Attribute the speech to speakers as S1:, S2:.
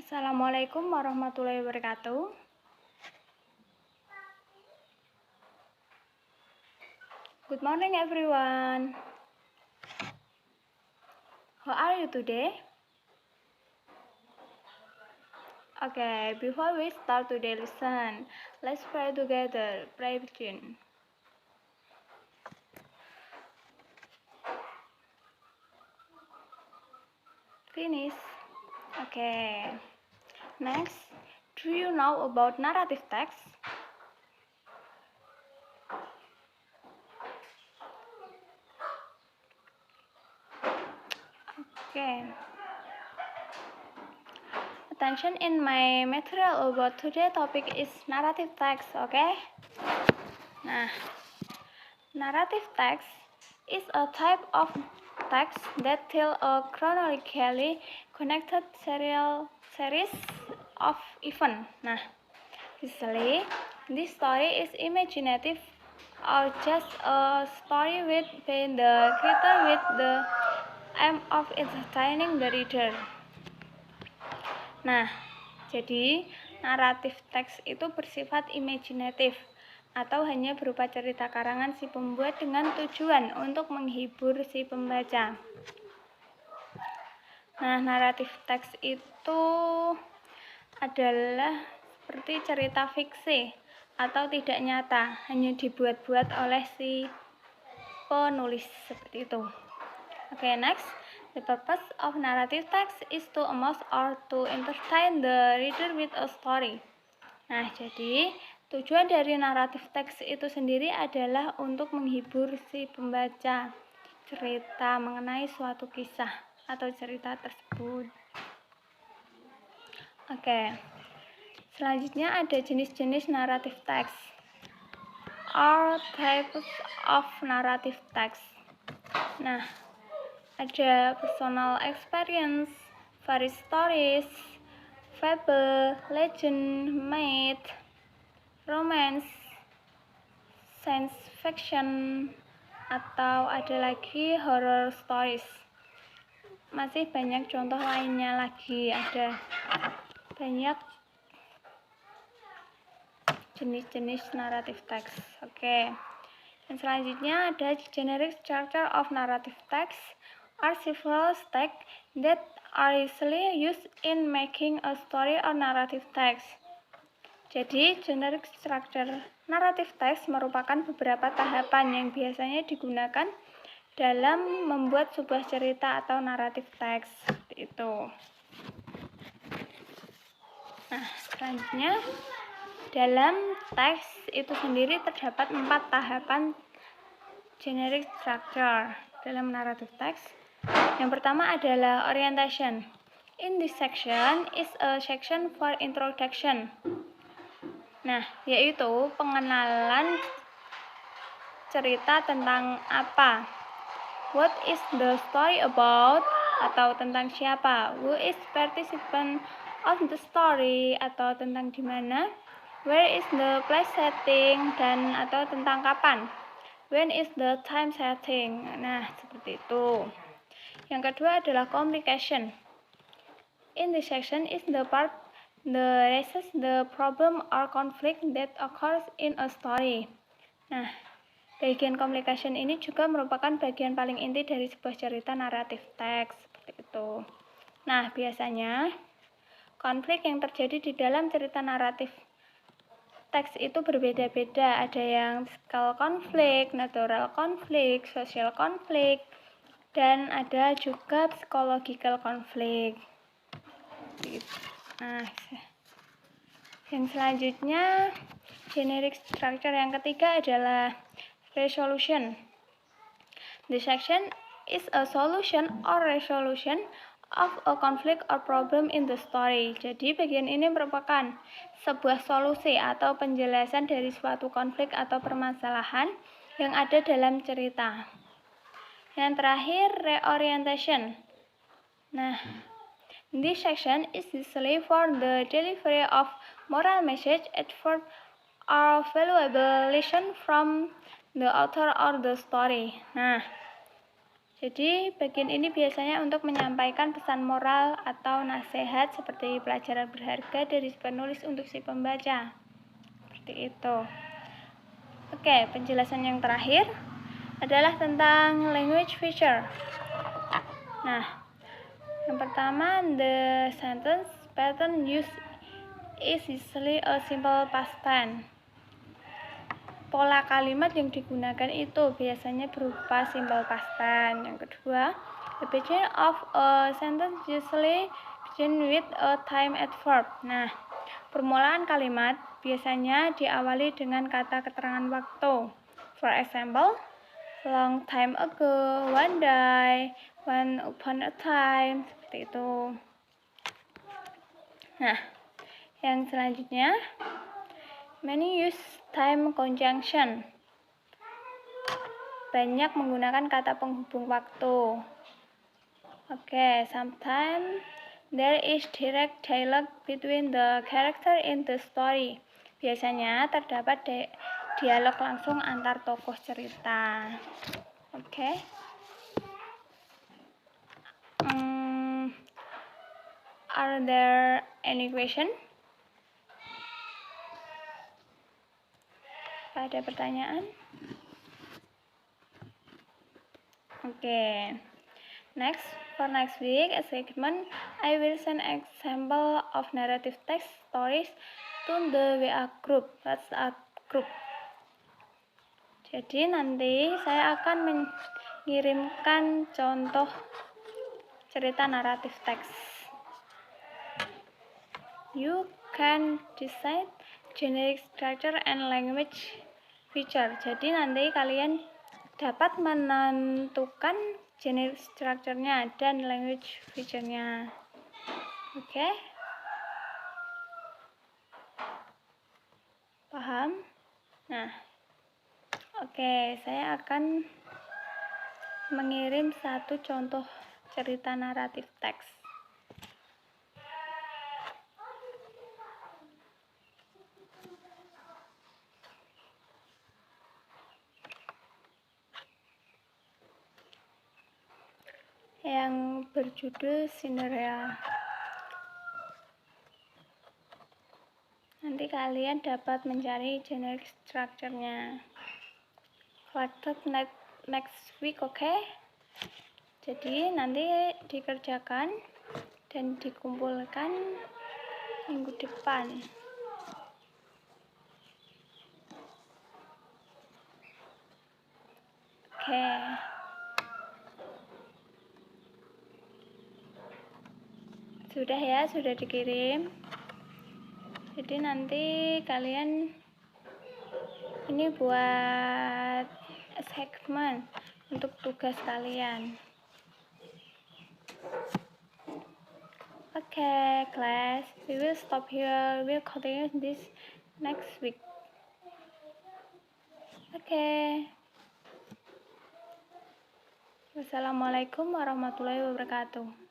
S1: Assalamualaikum warahmatullahi wabarakatuh. Good morning everyone. How are you today? Okay, before we start today's lesson, let's pray together. Pray begin. Finish. Okay. Next, do you know about narrative text? Okay. Attention, in my material about today's topic is narrative text, okay? Nah, narrative text is a type of text that tells a chronologically connected series of events. Nah, usually this story is imaginative or just a story within the creator with the aim of entertaining the reader. Nah, jadi naratif teks itu bersifat imajinatif atau hanya berupa cerita karangan si pembuat dengan tujuan untuk menghibur si pembaca. Nah, naratif teks itu adalah seperti cerita fiksi atau tidak nyata, hanya dibuat-buat oleh si penulis seperti itu. Okay, next. The purpose of narrative text is to amuse or to entertain the reader with a story. Nah, jadi tujuan dari naratif teks itu sendiri adalah untuk menghibur si pembaca cerita mengenai suatu kisah atau cerita tersebut. Oke. Selanjutnya ada jenis-jenis naratif teks. All types of narrative text. Nah, ada personal experience, fairy stories, fable, legend, myth, romance, science fiction, atau ada lagi horror stories. Masih banyak contoh lainnya lagi, ada banyak jenis-jenis naratif text. Oke. Dan selanjutnya ada generic structure of narrative text. Are several steps that are usually used in making a story or narrative text. Jadi, generic structure narrative text merupakan beberapa tahapan yang biasanya digunakan dalam membuat sebuah cerita atau naratif text. Seperti itu. Nah, selanjutnya dalam teks itu sendiri terdapat 4 tahapan generic structure dalam narrative text. Yang pertama adalah orientation. In this section is a section for introduction. Nah, yaitu pengenalan cerita tentang apa. What is the story about? Atau tentang siapa. Who is participant of the story? Atau tentang di mana. Where is the place setting? Dan atau tentang kapan. When is the time setting? Nah, seperti itu. Yang kedua adalah complication. In this section is the part that raises the problem or conflict that occurs in a story. Nah, bagian complication ini juga merupakan bagian paling inti dari sebuah cerita naratif teks. Seperti itu. Nah, biasanya konflik yang terjadi di dalam cerita naratif teks itu berbeda-beda. Ada yang physical konflik, natural konflik, social konflik, dan ada juga psychological konflik. Nah, yang selanjutnya generic structure yang ketiga adalah resolution. The section is a solution or resolution of a conflict or problem in the story. Jadi bagian ini merupakan sebuah solusi atau penjelasan dari suatu konflik atau permasalahan yang ada dalam cerita. Yang terakhir, reorientation. Nah, this section is usually for the delivery of moral message, effort, or valuable lesson from the author or the story. Nah, Jadi, bagian ini biasanya untuk menyampaikan pesan moral atau nasihat seperti pelajaran berharga dari penulis untuk si pembaca. Seperti itu. Oke, penjelasan yang terakhir adalah tentang language feature. Nah, yang pertama, the sentence pattern used is usually a simple past tense. Pola kalimat yang digunakan itu biasanya berupa simple past tense. Yang kedua, the beginning of a sentence usually begin with a time adverb. Nah, permulaan kalimat biasanya diawali dengan kata keterangan waktu. For example, long time ago, one day, one upon a time, seperti itu. Nah, yang selanjutnya, many use time conjunction. Banyak menggunakan kata penghubung waktu. Oke, sometimes there is direct dialogue between the character in the story. Biasanya terdapat dialog langsung antar tokoh cerita. Oke. Are there any question? Ada pertanyaan? Oke. Next, for next week, a segment, I will send example of narrative text stories to the WA group, WhatsApp group. Jadi nanti saya akan mengirimkan contoh cerita naratif teks. You can decide generic structure and language feature. Jadi nanti kalian dapat menentukan generic structure-nya dan language feature-nya. Oke? Paham? Nah, oke, saya akan mengirim satu contoh cerita naratif teks. Yang berjudul Cinderella. Nanti kalian dapat mencari generic structure-nya. Collected next week, oke? Jadi nanti dikerjakan dan dikumpulkan minggu depan. Oke. Sudah ya, sudah dikirim. Jadi nanti kalian ini buat segmen untuk tugas kalian. Okay, class, we will stop here. We'll continue this next week. Okay. Wassalamualaikum warahmatullahi wabarakatuh.